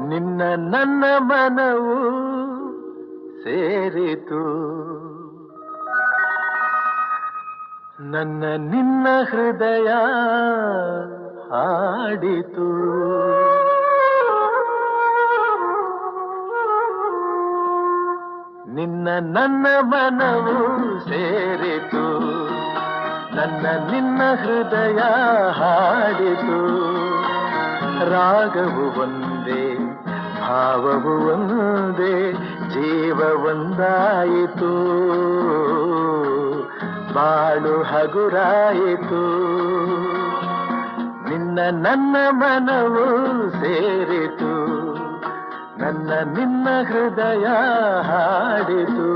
ನಿನ್ನ ನನ್ನ ಮನವು ಸೇರಿತು, ನನ್ನ ನಿನ್ನ ಹೃದಯ ಹಾಡಿತು. ನಿನ್ನ ನನ್ನ ಮನವು ಸೇರಿತು, ನನ್ನ ನಿನ್ನ ಹೃದಯ ಹಾಡಿತು. ರಾಗವು ಒಂದೇ, ಭಾವವು ಒಂದೇ, ಜೀವ ಒಂದಾಯಿತು, ಬಾಳು ಹಗುರಾಯಿತು. ನಿನ್ನ ನನ್ನ ಮನವು ಸೇರಿತು, ನನ್ನ ನಿನ್ನ ಹೃದಯ ಹಾಡಿತು.